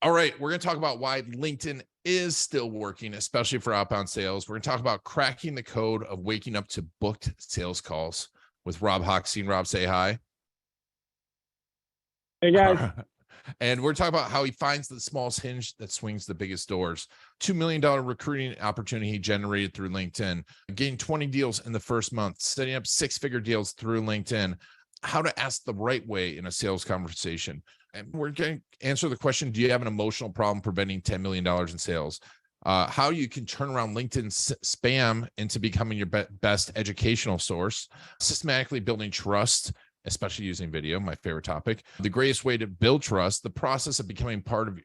All right, we're going to talk about why LinkedIn is still working, especially for outbound sales. We're going to talk about cracking the code of waking up to booked sales calls with Rob Hochstein. Rob, say hi. Hey, guys. And we're talking about how he finds the smallest hinge that swings the biggest doors. $2 million recruiting opportunity he generated through LinkedIn, getting 20 deals in the first month, setting up six-figure deals through LinkedIn, how to ask the right way in a sales conversation. And we're going to answer the question, do you have an emotional problem preventing $10 million in sales? How you can turn around LinkedIn spam into becoming your best educational source, systematically building trust, especially using video, my favorite topic. The greatest way to build trust, the process of becoming part of,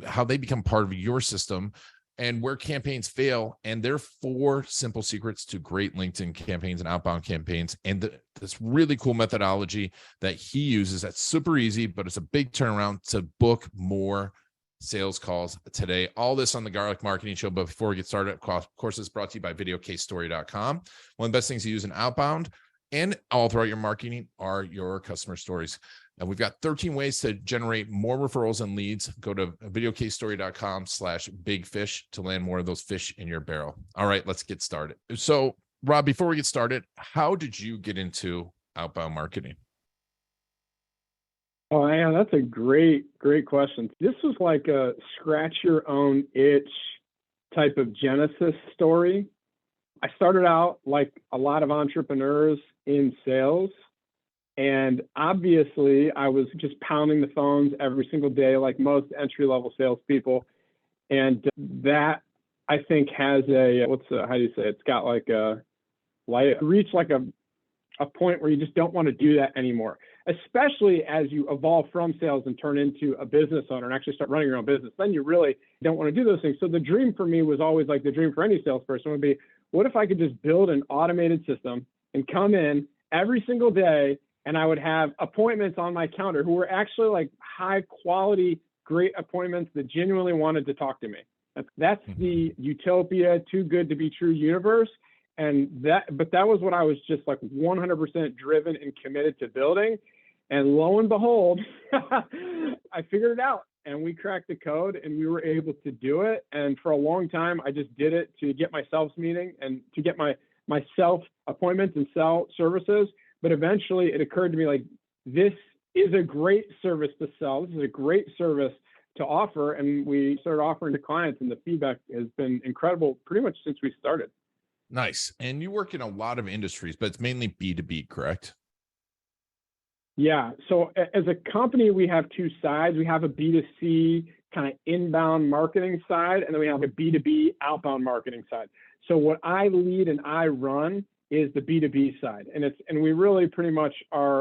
how they become part of your system, and where campaigns fail, and their 4 simple secrets to great LinkedIn campaigns and outbound campaigns, and this really cool methodology that he uses that's super easy, but it's a big turnaround to book more sales calls today. All this on the Garlic Marketing Show. But before we get started, of course, it's brought to you by videocasestory.com. One of the best things to use in outbound and all throughout your marketing are your customer stories. And we've got 13 ways to generate more referrals and leads. Go to videocasestory.com/bigfish to land more of those fish in your barrel. All right, let's get started. So, Rob, before we get started, how did you get into outbound marketing? Oh, yeah, that's a great question. This was like a scratch your own itch type of genesis story. I started out like a lot of entrepreneurs in sales. And obviously, I was just pounding the phones every single day, like most entry-level salespeople. And that, I think, has how do you say it? It's got like reached like a point where you just don't want to do that anymore, especially as you evolve from sales and turn into a business owner and actually start running your own business. Then you really don't want to do those things. So the dream for me was always like the dream for any salesperson would be, what if I could just build an automated system and come in every single day, and I would have appointments on my calendar who were actually like high quality, great appointments that genuinely wanted to talk to me. That's the utopia, too good to be true universe. But that was what I was just like 100% driven and committed to building. And lo and behold, I figured it out, and we cracked the code, and we were able to do it. And for a long time, I just did it to get myself meeting and to get myself appointments and sell services. But eventually it occurred to me, like, this is a great service to sell. This is a great service to offer. And we started offering to clients, and the feedback has been incredible pretty much since we started. Nice. And you work in a lot of industries, but it's mainly B2B, correct? Yeah. So as a company, we have 2 sides. We have a B2C kind of inbound marketing side, and then we have a B2B outbound marketing side. So what I lead and I run is the B2B side. And we really pretty much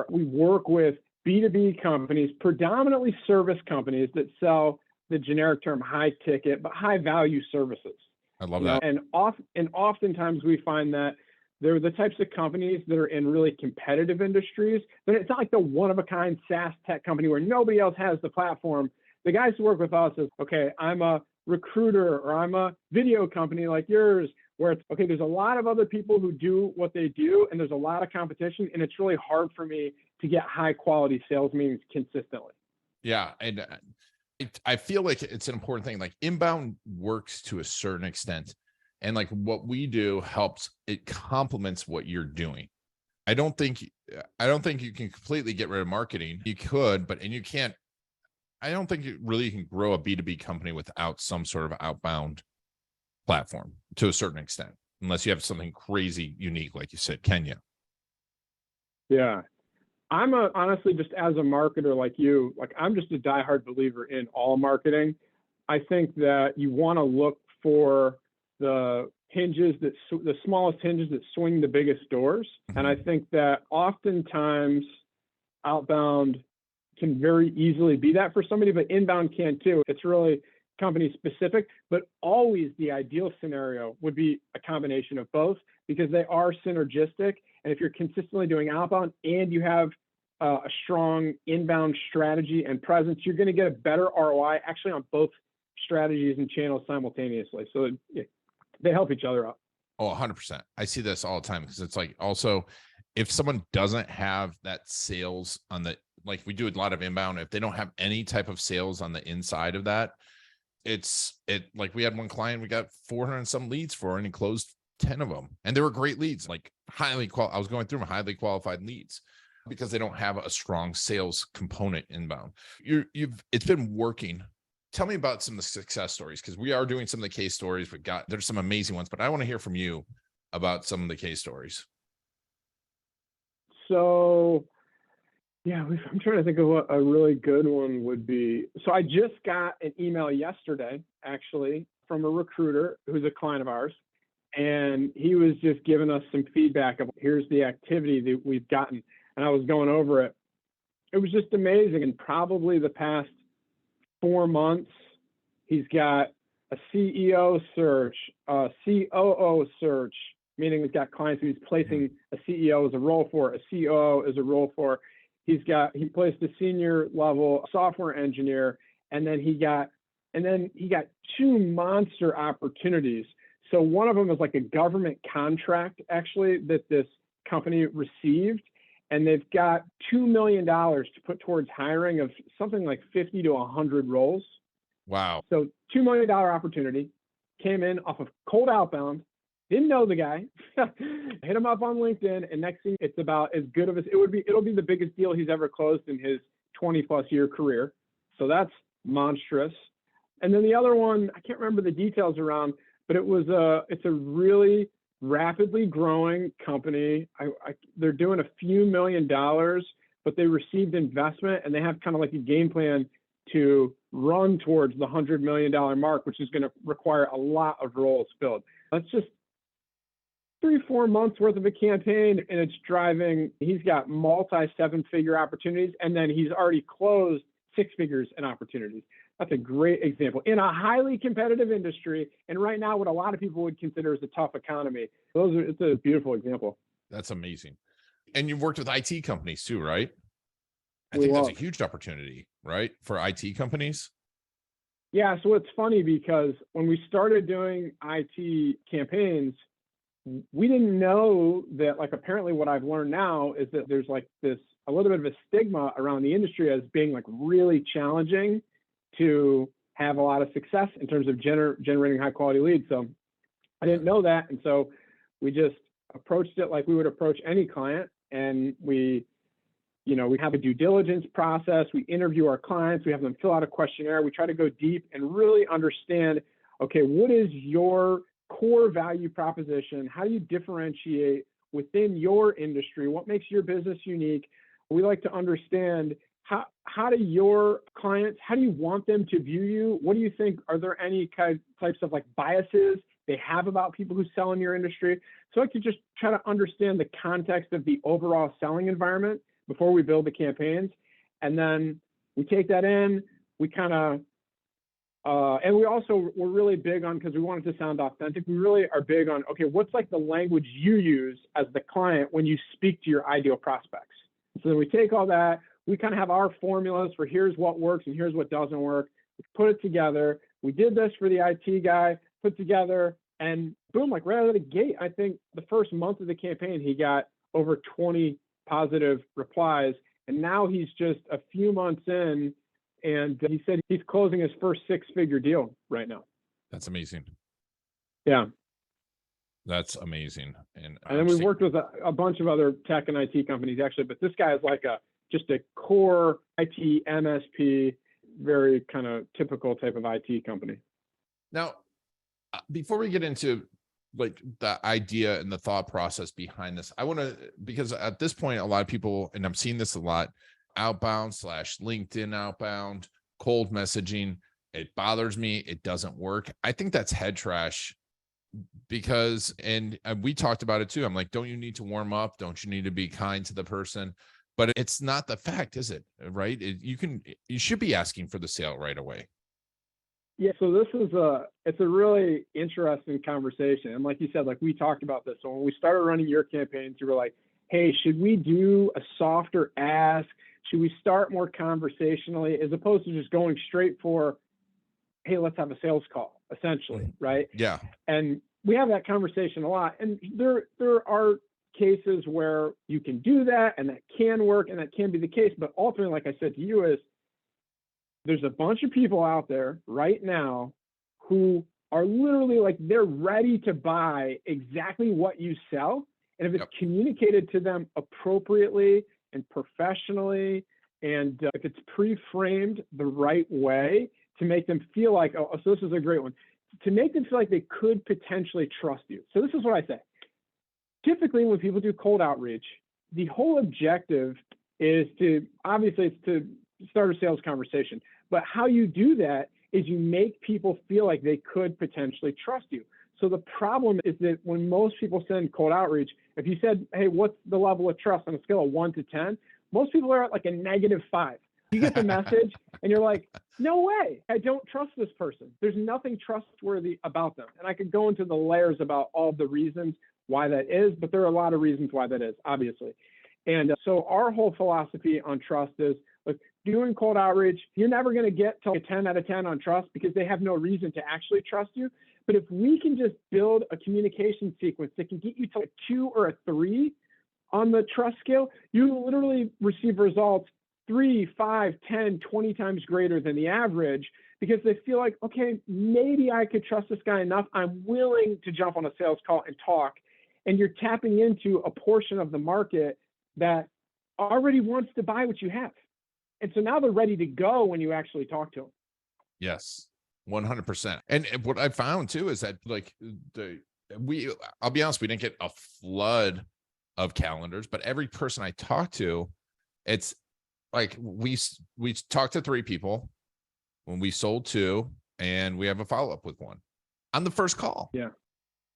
we work with B2B companies, predominantly service companies that sell the generic term high ticket, but high value services. I love that. And oftentimes we find that they're the types of companies that are in really competitive industries, but it's not like the one-of-a-kind SaaS tech company where nobody else has the platform. The guys who work with us is, okay, I'm a recruiter, or I'm a video company like yours, where it's, okay, there's a lot of other people who do what they do, and there's a lot of competition, and it's really hard for me to get high-quality sales meetings consistently. Yeah, and I feel like it's an important thing. Like, inbound works to a certain extent. And like what we do helps, it complements what you're doing. I don't think you can completely get rid of marketing. You could, but you can't. I don't think you really can grow a B2B company without some sort of outbound platform to a certain extent, unless you have something crazy unique, like you said, Kenya. Yeah. Honestly, just as a marketer like you, like, I'm just a diehard believer in all marketing. I think that you want to look for the smallest hinges that swing the biggest doors. Mm-hmm. And I think that oftentimes outbound can very easily be that for somebody, but inbound can too. It's really company specific, but always the ideal scenario would be a combination of both, because they are synergistic. And if you're consistently doing outbound and you have a strong inbound strategy and presence, you're going to get a better ROI actually on both strategies and channels simultaneously. So they help each other out. Oh, 100%. I see this all the time, because it's like, also, if someone doesn't have that sales on the, like we do a lot of inbound, if they don't have any type of sales on the inside of that, like we had one client, we got 400 and some leads for, and he closed 10 of them. And they were great leads, like I was going through them, highly qualified leads, because they don't have a strong sales component inbound. It's been working. Tell me about some of the success stories, because we are doing some of the case stories. There's some amazing ones, but I want to hear from you about some of the case stories. So, yeah, I'm trying to think of what a really good one would be. So I just got an email yesterday, actually, from a recruiter who's a client of ours. And he was just giving us some feedback of, here's the activity that we've gotten. And I was going over it. It was just amazing. And probably the past 4 months, he's got a CEO search, a COO search, meaning he's got clients who he's placing a CEO as a role for, a COO as a role for. He placed a senior level software engineer, and then he got 2 monster opportunities. So one of them is like a government contract, actually, that this company received, and they've got $2 million to put towards hiring of something like 50 to 100 roles. Wow. So $2 million opportunity, came in off of cold outbound, didn't know the guy, hit him up on LinkedIn, and next thing, it's about as good of as it'll be the biggest deal he's ever closed in his 20+ year career. So that's monstrous. And then the other one, I can't remember the details around, but it's a really rapidly growing company. They're doing a few $1 million, but they received investment, and they have kind of like a game plan to run towards the $100 million mark, which is going to require a lot of roles filled. That's just 3-4 months worth of a campaign, and it's driving. He's got multi-7-figure opportunities, and then he's already closed 6 figures in opportunities. That's a great example in a highly competitive industry, and right now what a lot of people would consider as a tough economy. It's a beautiful example. That's amazing. And you've worked with IT companies too, right? I think that's a huge opportunity, right, for IT companies. Yeah, so it's funny because when we started doing IT campaigns, we didn't know that, like, apparently what I've learned now is that there's like a little bit of a stigma around the industry as being like really challenging to have a lot of success in terms of generating high quality leads. So I didn't know that. And so we just approached it like we would approach any client. And we have a due diligence process. We interview our clients. We have them fill out a questionnaire. We try to go deep and really understand, okay, what is your core value proposition? How do you differentiate within your industry? What makes your business unique? We like to understand how do your clients, how do you want them to view you? What do you think? Are there any types of like biases they have about people who sell in your industry? So I like to just try to understand the context of the overall selling environment before we build the campaigns. And then we take that in, we kind of, and we're really big on, because we want it to sound authentic, we really are big on, okay, what's like the language you use as the client when you speak to your ideal prospects? So then we take all that, we kind of have our formulas for here's what works and here's what doesn't work. We put it together. We did this for the IT guy, put together, and boom, like right out of the gate, I think the first month of the campaign, he got over 20 positive replies. And now he's just a few months in, and he said he's closing his first 6-figure deal right now. That's amazing. Yeah. That's amazing. And then we worked with a bunch of other tech and IT companies, actually, but this guy is like just a core IT MSP, very kind of typical type of IT company. Now, before we get into like the idea and the thought process behind this, I want to, because at this point, a lot of people, and I'm seeing this a lot, outbound/LinkedIn outbound, cold messaging, it bothers me. It doesn't work. I think that's head trash, because, and we talked about it too. I'm like, don't you need to warm up? Don't you need to be kind to the person? But it's not the fact, is it? Right? You should be asking for the sale right away. Yeah. So it's a really interesting conversation. And like you said, like we talked about this. So when we started running your campaigns, you were like, hey, should we do a softer ask? Should we start more conversationally as opposed to just going straight for, hey, let's have a sales call, essentially, right? Yeah. And we have that conversation a lot. And there are cases where you can do that and that can work and that can be the case. But ultimately, like I said to you, is there's a bunch of people out there right now who are literally like, they're ready to buy exactly what you sell. And if it's communicated to them appropriately and professionally, and if it's pre-framed the right way to make them feel like, oh, so this is a great one, to make them feel like they could potentially trust you. So this is what I say. Typically, when people do cold outreach, the whole objective is to, obviously, it's to start a sales conversation. But how you do that is you make people feel like they could potentially trust you. So the problem is that when most people send cold outreach, if you said, hey, what's the level of trust on a scale of 1 to 10? Most people are at like a -5. You get the message and you're like, no way, I don't trust this person. There's nothing trustworthy about them. And I could go into the layers about all the reasons why that is, but there are a lot of reasons why that is, obviously. And so our whole philosophy on trust is, look, doing cold outreach, you're never going to get to a 10 out of 10 on trust because they have no reason to actually trust you. But if we can just build a communication sequence that can get you to a 2 or a 3 on the trust scale, you literally receive results 3, 5, 10, 20 times greater than the average, because they feel like, okay, maybe I could trust this guy enough. I'm willing to jump on a sales call and talk. And you're tapping into a portion of the market that already wants to buy what you have. And so now they're ready to go when you actually talk to them. Yes, 100%. And what I found too is that, like, I'll be honest, we didn't get a flood of calendars, but every person I talked to, it's like we talked to 3 people when we sold 2, and we have a follow-up with 1 on the first call. Yeah.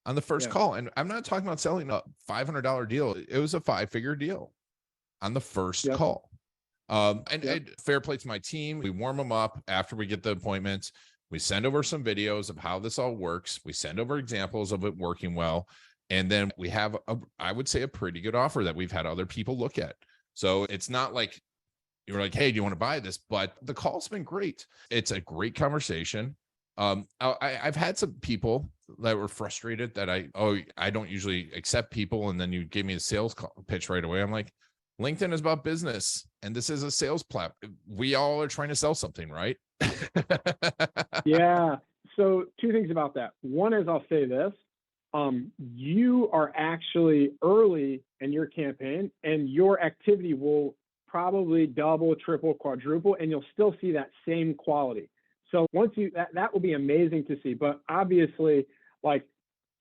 On the first call. And I'm not talking about selling a $500 deal. It was a 5-figure deal on the first call. And fair play to my team. We warm them up after we get the appointments. We send over some videos of how this all works. We send over examples of it working well. And then we have, I would say, a pretty good offer that we've had other people look at. So it's not like you're like, hey, do you want to buy this? But the call's been great. It's a great conversation. I've had some people that were frustrated that I don't usually accept people, and then you give me a sales pitch right away. I'm like, LinkedIn is about business, and this is a sales platform. We all are trying to sell something, right? Yeah. So 2 things about that. One is, I'll say this. You are actually early in your campaign, and your activity will probably double, triple, quadruple, and you'll still see that same quality. So once you, that will be amazing to see. But obviously, like,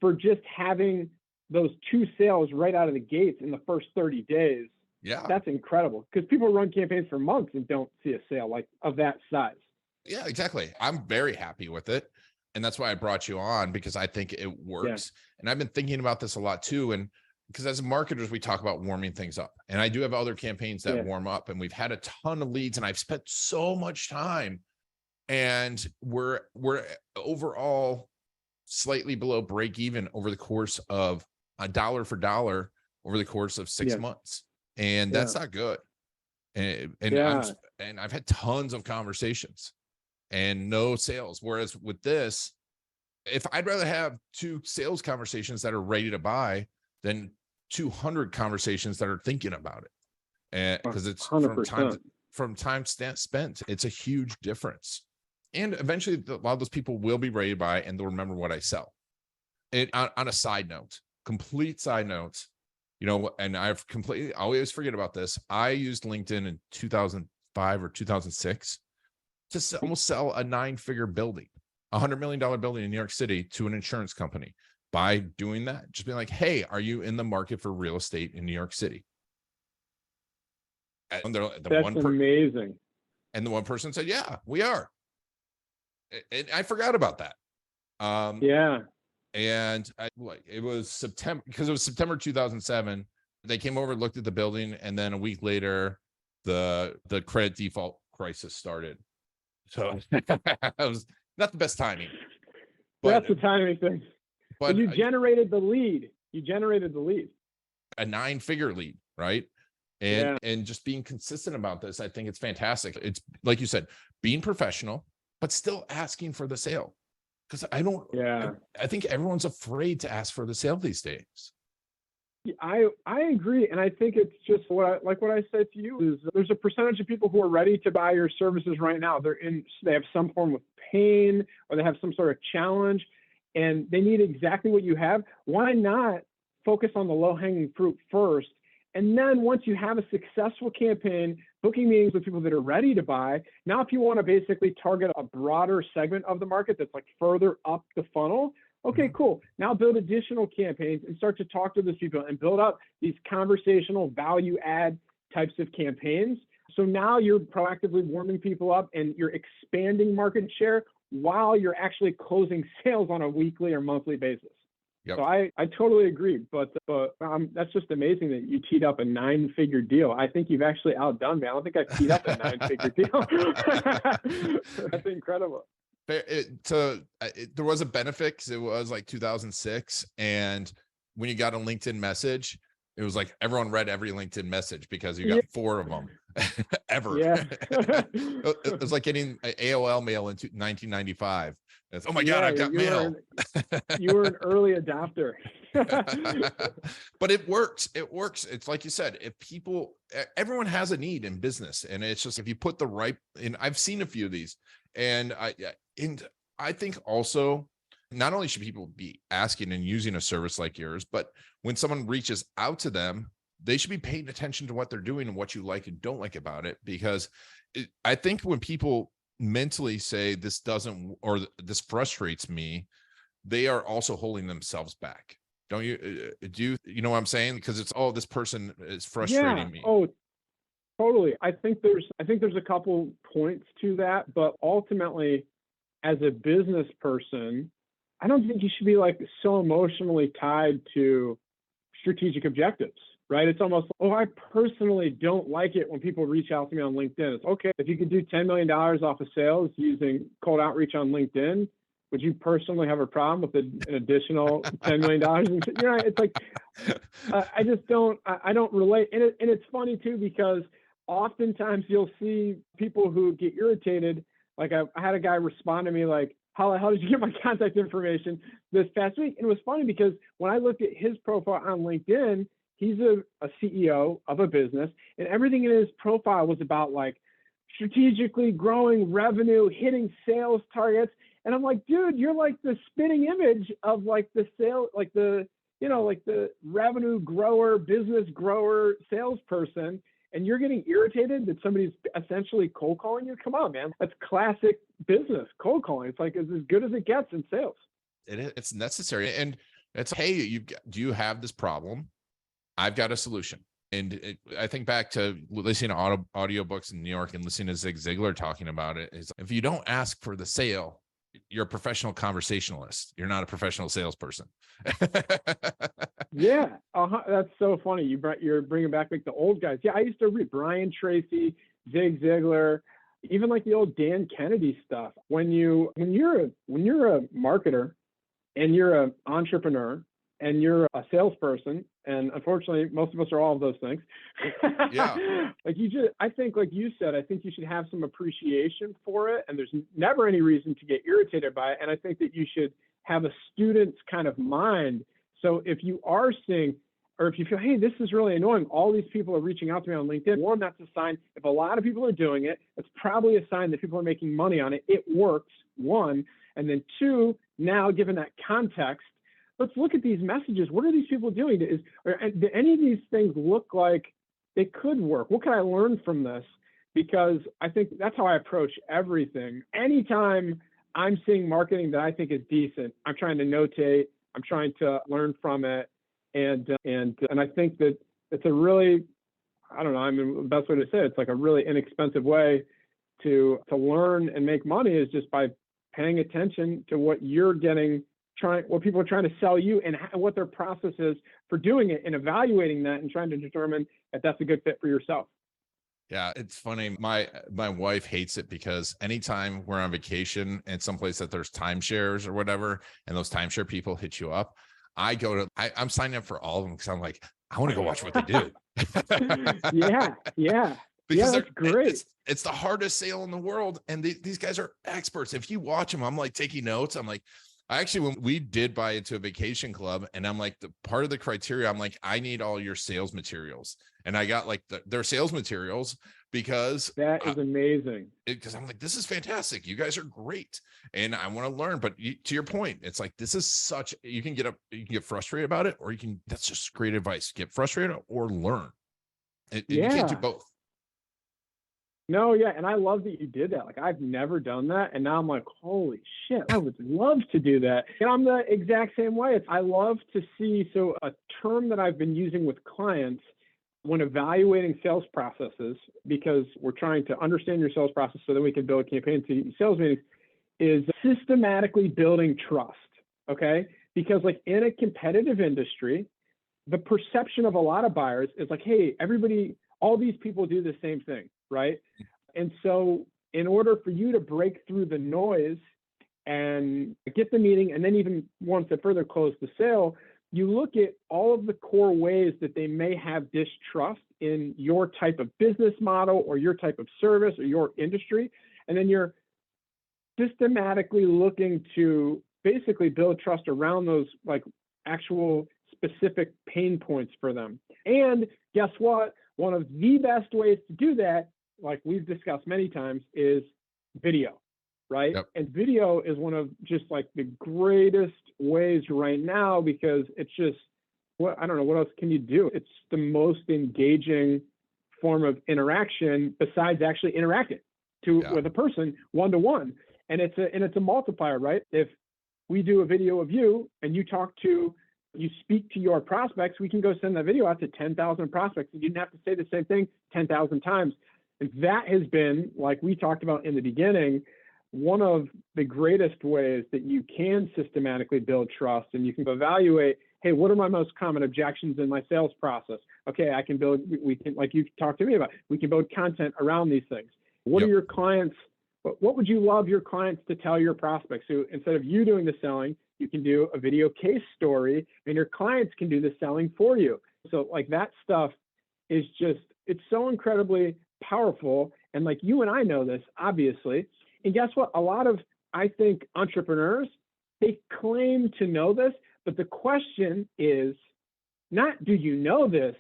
for just having those 2 sales right out of the gates in the first 30 days, that's incredible, because people run campaigns for months and don't see a sale like of that size. Yeah, exactly. I'm very happy with it. And that's why I brought you on, because I think it works. And I've been thinking about this a lot too. And because as marketers, we talk about warming things up. And I do have other campaigns that warm up, and we've had a ton of leads, and I've spent so much time, and we're overall slightly below break even over the course of $1 for $1 over the course of 6 months. And that's not good. And I've had tons of conversations and no sales. Whereas with this, if I'd rather have 2 sales conversations that are ready to buy than 200 conversations that are thinking about it. And because it's 100%. from time spent, it's a huge difference. And eventually a lot of those people will be ready to buy, and they'll remember what I sell. And on a side note, complete side note, and I always forget about this. I used LinkedIn in 2005 or 2006 to almost sell a 9-figure building, $100 million building in New York City, to an insurance company. By doing that, just being like, hey, are you in the market for real estate in New York City? And That's amazing. And the one person said, yeah, we are. And I forgot about that. And it was September, because it was September 2007. They came over, looked at the building, and then a week later, the credit default crisis started. So it was not the best timing. But that's the timing thing. But you generated the lead. You generated the lead. A 9-figure lead, right? And just being consistent about this, I think it's fantastic. It's like you said, being professional, but still asking for the sale. Because I think everyone's afraid to ask for the sale these days. I agree. And I think it's just what I said to you is there's a percentage of people who are ready to buy your services right now. They have some form of pain or they have some sort of challenge and they need exactly what you have. Why not focus on the low hanging fruit first? And then once you have a successful campaign, booking meetings with people that are ready to buy, now if you want to basically target a broader segment of the market that's like further up the funnel, okay, cool. Now build additional campaigns and start to talk to those people and build up these conversational value add types of campaigns. So now you're proactively warming people up and you're expanding market share while you're actually closing sales on a weekly or monthly basis. Yep. So I totally agree, but that's just amazing that you teed up a 9-figure deal. I think you've actually outdone me. I don't think I've teed up a 9-figure deal. That's incredible. There was a benefit because it was like 2006, and when you got a LinkedIn message, it was like everyone read every LinkedIn message because you got 4 of them ever. Yeah. It was like getting AOL mail in 1995. It's, oh my God, I've got mail. You were an early adopter. But it works. It works. It's like you said, everyone has a need in business. And it's just, if you put the right, and I've seen a few of these, and I think also, not only should people be asking and using a service like yours, but when someone reaches out to them, they should be paying attention to what they're doing and what you like and don't like about it. Because I think when people mentally say this doesn't, or this frustrates me, they are also holding themselves back. Don't you? You know what I'm saying? Because it's, this person is frustrating me. Oh, totally. I think there's a couple points to that, but ultimately, as a business person, I don't think you should be like so emotionally tied to strategic objectives, right? It's almost, I personally don't like it when people reach out to me on LinkedIn. It's okay. If you could do $10 million off of sales using cold outreach on LinkedIn, would you personally have a problem with an additional $10 million? It's like, I just don't, I don't relate. And it's funny too, because oftentimes you'll see people who get irritated. Like I had a guy respond to me like, how the hell did you get my contact information this past week? And it was funny because when I looked at his profile on LinkedIn, he's a CEO of a business, and everything in his profile was about like strategically growing revenue, hitting sales targets. And I'm like, dude, you're like the spitting image of like the sale, like the revenue grower, business grower, salesperson. And you're getting irritated that somebody's essentially cold calling you? Come on, man. That's classic business, cold calling. It's like, it's as good as it gets in sales. It's necessary. And it's, hey, do you have this problem? I've got a solution. And I think back to listening to audiobooks in New York and listening to Zig Ziglar talking about it, is if you don't ask for the sale, you're a professional conversationalist. You're not a professional salesperson. Yeah. That's so funny. You're bringing back like the old guys. Yeah. I used to read Brian Tracy, Zig Ziglar, even like the old Dan Kennedy stuff. When you're a marketer and you're an entrepreneur and you're a salesperson, and unfortunately, most of us are all of those things. Yeah. I think, like you said, I think you should have some appreciation for it, and there's never any reason to get irritated by it. And I think that you should have a student's kind of mind. So if you are seeing, or if you feel, hey, this is really annoying, all these people are reaching out to me on LinkedIn, one, that's a sign. If a lot of people are doing it, it's probably a sign that people are making money on it. It works, one. And then two, now given that context, let's look at these messages. What are these people doing? Do any of these things look like they could work? What can I learn from this? Because I think that's how I approach everything. Anytime I'm seeing marketing that I think is decent, I'm trying to notate, I'm trying to learn from it. And I think that it's a really, I don't know, I mean, the best way to say it, it's like a really inexpensive way to learn and make money is just by paying attention to what you're getting, what people are trying to sell you and what their process is for doing it, and evaluating that and trying to determine if that's a good fit for yourself. Yeah, it's funny. My wife hates it because anytime we're on vacation and someplace that there's timeshares or whatever, and those timeshare people hit you up, I'm signing up for all of them because I'm like, I want to go watch what they do. Yeah. Because that's great. It's the hardest sale in the world. And these guys are experts. If you watch them, I'm like taking notes. I'm like, I actually, when we did buy into a vacation club, and I'm like, the part of the criteria, I'm like, I need all your sales materials. And I got like their sales materials because That is amazing. because I'm like, this is fantastic. You guys are great. And I want to learn. But to your point, it's like, this is such, you can get frustrated about it, or that's just great advice. Get frustrated or learn. You can't do Yeah. both. No, yeah. And I love that you did that. Like, I've never done that. And now I'm like, holy shit, I would love to do that. And I'm the exact same way. I love to see. So, a term that I've been using with clients when evaluating sales processes, because we're trying to understand your sales process so that we can build campaigns to sales meetings, is systematically building trust. Okay. Because, like, in a competitive industry, the perception of a lot of buyers is like, hey, all these people do the same thing, right? And so in order for you to break through the noise and get the meeting, and then even once it further close the sale, you look at all of the core ways that they may have distrust in your type of business model or your type of service or your industry. And then you're systematically looking to basically build trust around those like actual specific pain points for them. And guess what? One of the best ways to do that, like we've discussed many times, is video, right? Yep. And video is one of just like the greatest ways right now, because it's just, I don't know, what else can you do? It's the most engaging form of interaction besides actually interacting with a person one-to-one. And it's a multiplier, right? If we do a video of you and you speak to your prospects, we can go send that video out to 10,000 prospects, and you didn't have to say the same thing 10,000 times. And that has been, like we talked about in the beginning, one of the greatest ways that you can systematically build trust, and you can evaluate, hey, what are my most common objections in my sales process? Okay, we can, like you talked to me about, we can build content around these things. What are your clients, what would you love your clients to tell your prospects? So instead of you doing the selling, you can do a video case story, and your clients can do the selling for you. So like that stuff is just, it's so incredibly powerful. And like you and I know this, obviously. And guess what? A lot of, I think, entrepreneurs, they claim to know this, but the question is not, do you know this?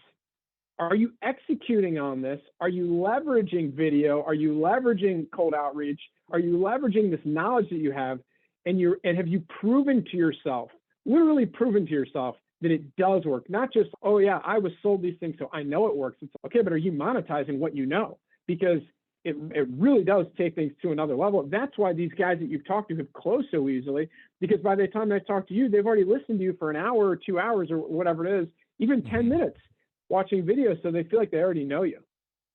Are you executing on this? Are you leveraging video? Are you leveraging cold outreach? Are you leveraging this knowledge that you have? And have you proven to yourself, literally proven to yourself, that it does work? Not just, oh yeah, I was sold these things, so I know it works. It's okay, but are you monetizing what you know? Because it really does take things to another level. That's why these guys that you've talked to have closed so easily, because by the time they talk to you, they've already listened to you for an hour or 2 hours or whatever it is, even 10 minutes watching videos, so they feel like they already know you.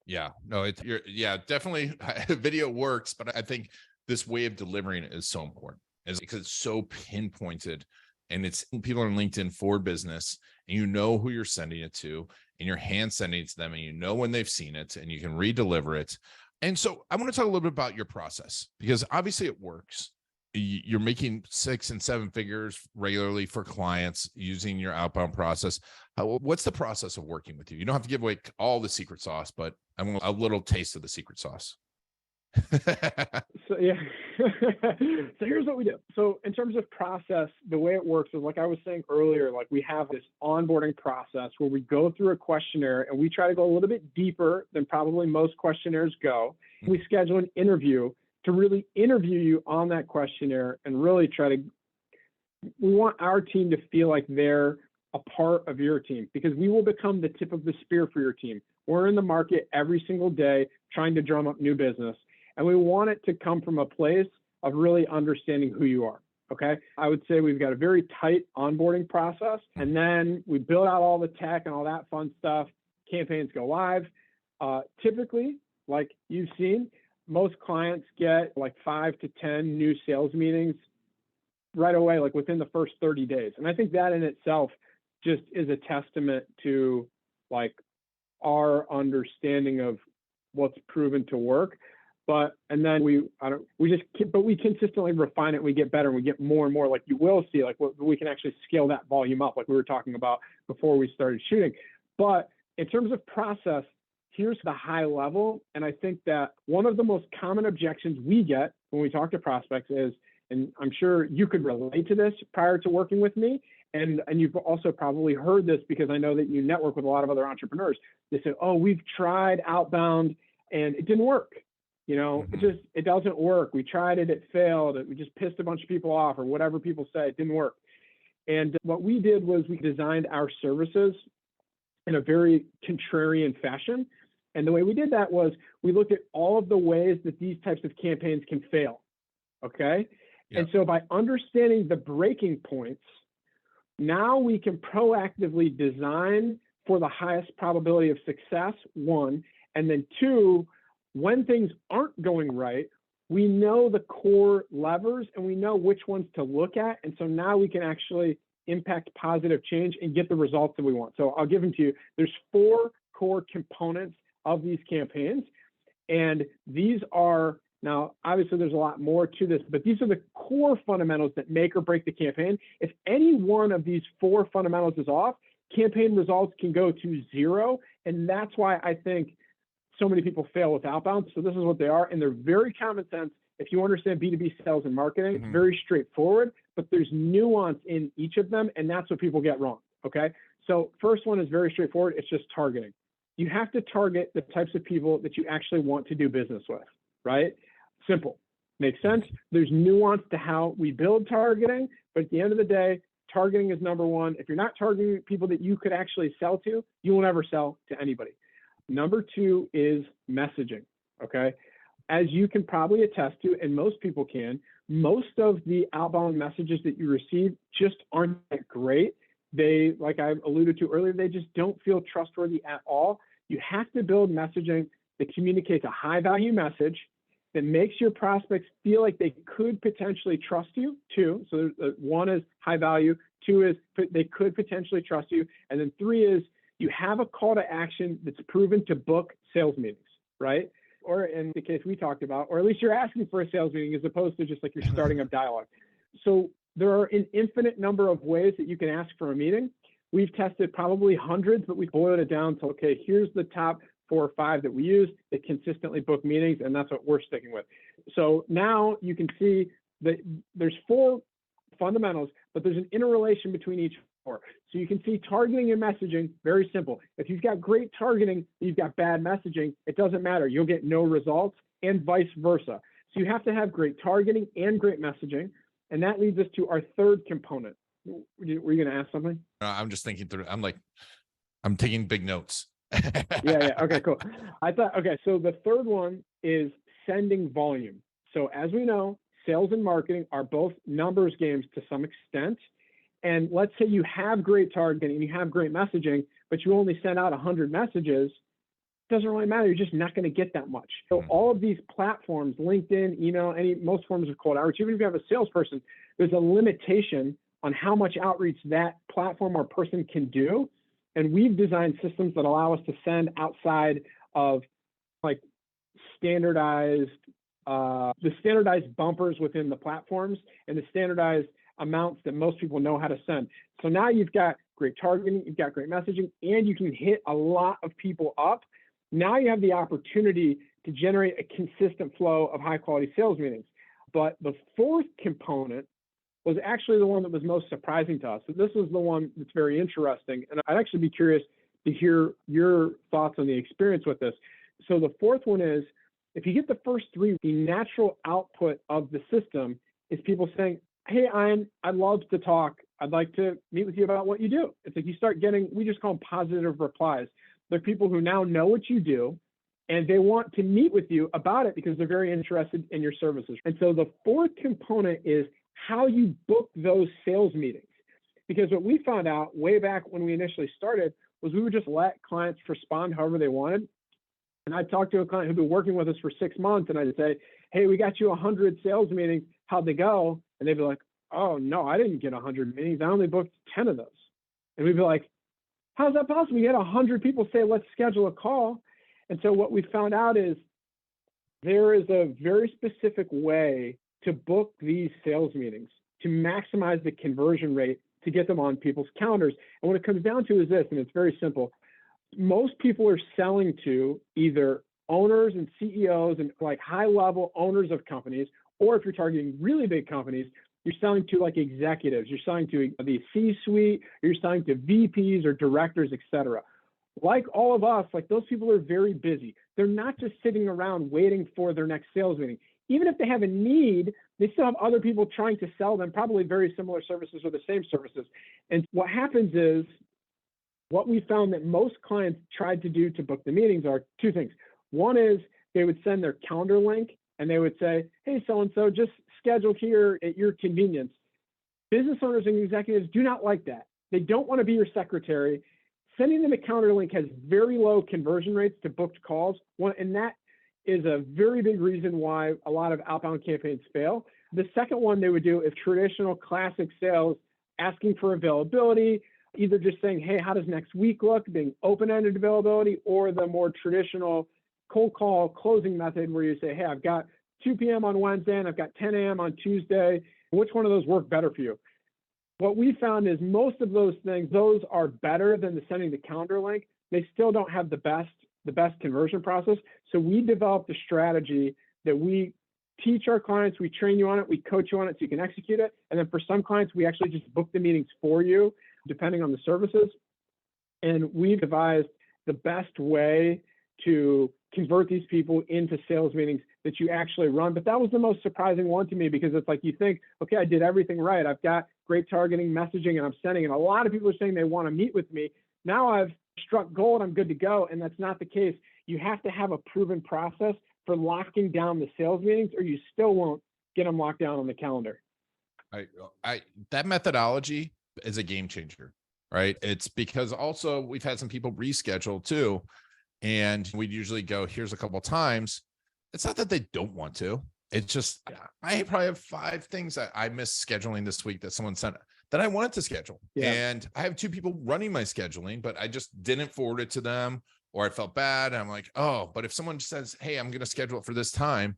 Yeah, no, definitely video works, but I think this way of delivering it is so important, because it's so pinpointed, and it's people on LinkedIn for business, and you know who you're sending it to, and your hand sending it to them, and you know when they've seen it, and you can redeliver it. And so I want to talk a little bit about your process, because obviously it works. You're making 6 and 7 figures regularly for clients using your outbound process. What's the process of working with you? You don't have to give away all the secret sauce, but I want a little taste of the secret sauce. So yeah. So here's what we do. So in terms of process, the way it works is, like I was saying earlier, like we have this onboarding process where we go through a questionnaire, and we try to go a little bit deeper than probably most questionnaires go. We schedule an interview to really interview you on that questionnaire, and really we want our team to feel like they're a part of your team, because we will become the tip of the spear for your team. We're in the market every single day trying to drum up new business, and we want it to come from a place of really understanding who you are. Okay. I would say we've got a very tight onboarding process, and then we build out all the tech and all that fun stuff. Campaigns go live. Typically, like you've seen, most clients get like 5 to 10 new sales meetings right away, like within the first 30 days. And I think that in itself just is a testament to like our understanding of what's proven to work. But we consistently refine it. We get better, and we get more and more, like you will see, like we can actually scale that volume up, like we were talking about before we started shooting. But in terms of process, here's the high level. And I think that one of the most common objections we get when we talk to prospects is, and I'm sure you could relate to this prior to working with me. And you've also probably heard this because I know that you network with a lot of other entrepreneurs. They say, oh, we've tried Outbound and it didn't work. It doesn't work. We tried it, it failed. We just pissed a bunch of people off or whatever people say, it didn't work. And what we did was we designed our services in a very contrarian fashion. And the way we did that was we looked at all of the ways that these types of campaigns can fail. Okay. Yeah. And so by understanding the breaking points, now we can proactively design for the highest probability of success, one. And then two, when things aren't going right, we know the core levers and we know which ones to look at. And so now we can actually impact positive change and get the results that we want. So I'll give them to you. There's 4 core components of these campaigns. And these are, now, obviously there's a lot more to this, but these are the core fundamentals that make or break the campaign. If any one of these 4 fundamentals is off, campaign results can go to 0. And that's why I think so many people fail with Outbound. So this is what they are. And they're very common sense. If you understand B2B sales and marketing, it's very straightforward, but there's nuance in each of them. And that's what people get wrong. Okay. So first one is very straightforward. It's just targeting. You have to target the types of people that you actually want to do business with, right? Simple. Makes sense? There's nuance to how we build targeting, but at the end of the day, targeting is number one. If you're not targeting people that you could actually sell to, you will never sell to anybody. Number 2 is messaging, okay? As you can probably attest to, and most people can, most of the outbound messages that you receive just aren't that great. They, like I alluded to earlier, they just don't feel trustworthy at all. You have to build messaging that communicates a high value message that makes your prospects feel like they could potentially trust you, 2. So 1 is high value, 2 is they could potentially trust you, and then 3 is you have a call to action that's proven to book sales meetings, right? Or in the case we talked about, or at least you're asking for a sales meeting as opposed to just like you're starting up dialogue. So there are an infinite number of ways that you can ask for a meeting. We've tested probably hundreds, but we boiled it down to, okay, here's the top 4 or 5 that we use that consistently book meetings, and that's what we're sticking with. So now you can see that there's 4 fundamentals, but there's an interrelation between each 4. So you can see targeting and messaging, very simple. If you've got great targeting, you've got bad messaging, it doesn't matter. You'll get no results, and vice versa. So you have to have great targeting and great messaging. And that leads us to our 3rd component. Were you going to ask something? I'm just thinking through. I'm taking big notes. Yeah. Okay, cool. So the 3rd one is sending volume. So as we know, sales and marketing are both numbers games to some extent. And let's say you have great targeting and you have great messaging, but you only send out 100 messages, it doesn't really matter. You're just not going to get that much. So all of these platforms, LinkedIn, email, most forms of cold outreach, even if you have a salesperson, there's a limitation on how much outreach that platform or person can do. And we've designed systems that allow us to send outside of like the standardized bumpers within the platforms and the standardized amounts that most people know how to send. So now you've got great targeting, you've got great messaging, and you can hit a lot of people up. Now you have the opportunity to generate a consistent flow of high quality sales meetings. But the 4th component was actually the one that was most surprising to us. So this is the one that's very interesting. And I'd actually be curious to hear your thoughts on the experience with this. So the 4th one is, if you get the first 3, the natural output of the system is people saying, hey, Ian, I'd love to talk. I'd like to meet with you about what you do. It's like you start getting, we just call them positive replies. They're people who now know what you do and they want to meet with you about it because they're very interested in your services. And so the 4th component is how you book those sales meetings. Because what we found out way back when we initially started was we would just let clients respond however they wanted. And I'd talk to a client who'd been working with us for 6 months and I'd say, hey, we got you 100 sales meetings. How'd they go? And they'd be like, oh, no, I didn't get 100 meetings. I only booked 10 of those. And we'd be like, how's that possible? You had 100 people say, let's schedule a call. And so what we found out is there is a very specific way to book these sales meetings to maximize the conversion rate to get them on people's calendars. And what it comes down to is this, and it's very simple. Most people are selling to either owners and CEOs and like high level owners of companies, Or if you're targeting really big companies, you're selling to like executives, you're selling to the C-suite, you're selling to VPs or directors, et cetera. Like all of us, like those people are very busy. They're not just sitting around waiting for their next sales meeting. Even if they have a need, they still have other people trying to sell them probably very similar services or the same services. And what happens is, what we found that most clients tried to do to book the meetings are two things. One is they would send their calendar link and they would say, hey, so-and-so, just schedule here at your convenience. Business owners and executives do not like that. They don't want to be your secretary. Sending them a calendar link has very low conversion rates to booked calls. And that is a very big reason why a lot of outbound campaigns fail. The second one they would do is traditional classic sales, asking for availability, either just saying, hey, how does next week look, being open-ended availability, or the more traditional cold call closing method where you say, hey, I've got 2 p.m. on Wednesday and I've got 10 a.m. on Tuesday. Which one of those work better for you? What we found is most of those things, those are better than the sending the calendar link. They still don't have the best conversion process. So we developed a strategy that we teach our clients, we train you on it, we coach you on it so you can execute it. And then for some clients, we actually just book the meetings for you, depending on the services. And we've devised the best way to convert these people into sales meetings that you actually run. But that was the most surprising one to me, because it's like you think, okay, I did everything right. I've got great targeting, messaging, and I'm sending. And a lot of people are saying they want to meet with me. Now I've struck gold, I'm good to go. And that's not the case. You have to have a proven process for locking down the sales meetings, or you still won't get them locked down on the calendar. That methodology is a game changer, right? It's because also we've had some people reschedule too. And we'd usually go, here's a couple of times. It's not that they don't want to. It's just, I probably have 5 things that I missed scheduling this week that someone sent that I wanted to schedule. Yeah. And I have 2 people running my scheduling, but I just didn't forward it to them, or I felt bad. And I'm like, oh, but if someone says, hey, I'm going to schedule it for this time,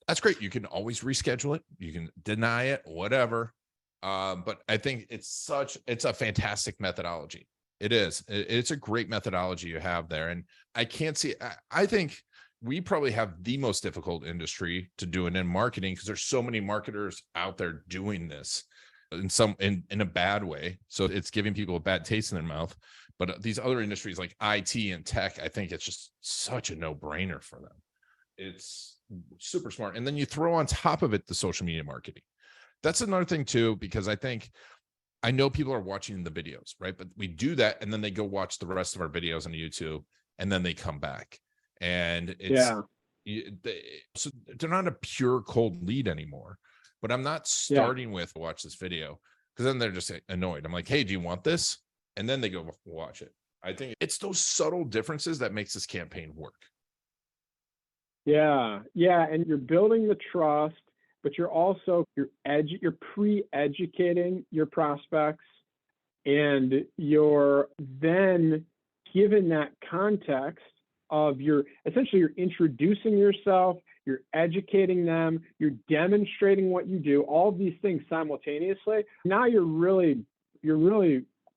that's great. You can always reschedule it. You can deny it, whatever. But I think it's a fantastic methodology. It is. It's a great methodology you have there. And I can't see, I think we probably have the most difficult industry to do it in marketing, because there's so many marketers out there doing this in a bad way. So it's giving people a bad taste in their mouth. But these other industries like IT and tech, I think it's just such a no-brainer for them. It's super smart. And then you throw on top of it the social media marketing. That's another thing too, because I know people are watching the videos, right? But we do that, and then they go watch the rest of our videos on YouTube, and then they come back. And so they're not a pure cold lead anymore. But I'm not starting with watch this video, because then they're just annoyed. I'm like, hey, do you want this? And then they go watch it. I think it's those subtle differences that makes this campaign work. Yeah. And you're building the trust, but you're pre-educating your prospects, and you're then given that context of you're introducing yourself, you're educating them, you're demonstrating what you do, all of these things simultaneously. Now you're really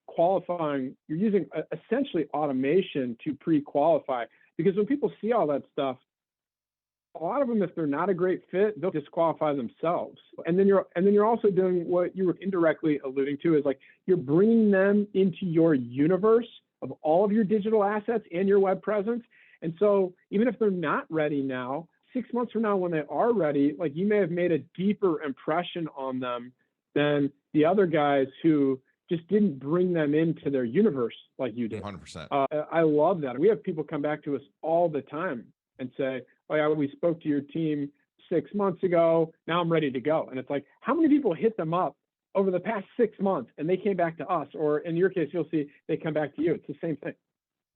qualifying, you're using essentially automation to pre-qualify, because when people see all that stuff, a lot of them, if they're not a great fit, they'll disqualify themselves. And then you're also doing what you were indirectly alluding to, is like you're bringing them into your universe of all of your digital assets and your web presence. And so even if they're not ready now, 6 months from now when they are ready, like you may have made a deeper impression on them than the other guys who just didn't bring them into their universe like you did. 100%. I love that. We have people come back to us all the time and say, oh yeah, we spoke to your team 6 months ago, now I'm ready to go. And it's like, how many people hit them up over the past 6 months and they came back to us? Or in your case, you'll see they come back to you. It's the same thing.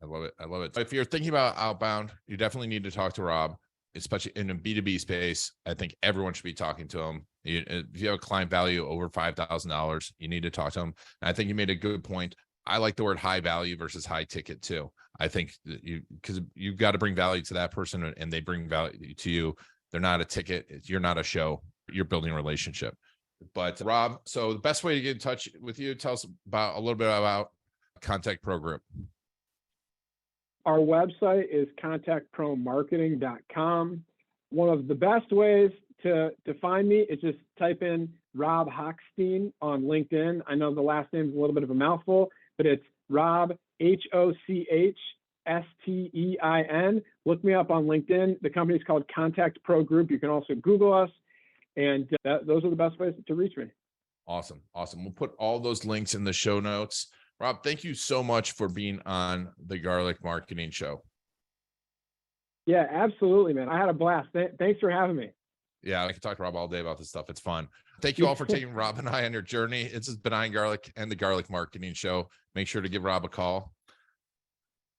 I love it. If you're thinking about outbound, you definitely need to talk to Rob, especially in a B2B space. I think everyone should be talking to him. If you have a client value over $5,000, you need to talk to him. And I think you made a good point. I like the word high value versus high ticket too. I think that because you've got to bring value to that person, and they bring value to you. They're not a ticket. You're not a show. You're building a relationship. But Rob, so the best way to get in touch with you, tell us about a little bit about Contact Pro Group. Our website is contactpromarketing.com. One of the best ways to find me is just type in Rob Hochstein on LinkedIn. I know the last name is a little bit of a mouthful, but it's Rob Hochstein. Look me up on LinkedIn. The company is called Contact Pro Group. You can also Google us, and those are the best ways to reach me. Awesome. We'll put all those links in the show notes. Rob, thank you so much for being on the Garlic Marketing Show. Yeah, absolutely, man. I had a blast. Thanks for having me. Yeah, I can talk to Rob all day about this stuff. It's fun. Thank you all for taking Rob and I on your journey. It's Benign Garlic and the Garlic Marketing Show. Make sure to give Rob a call.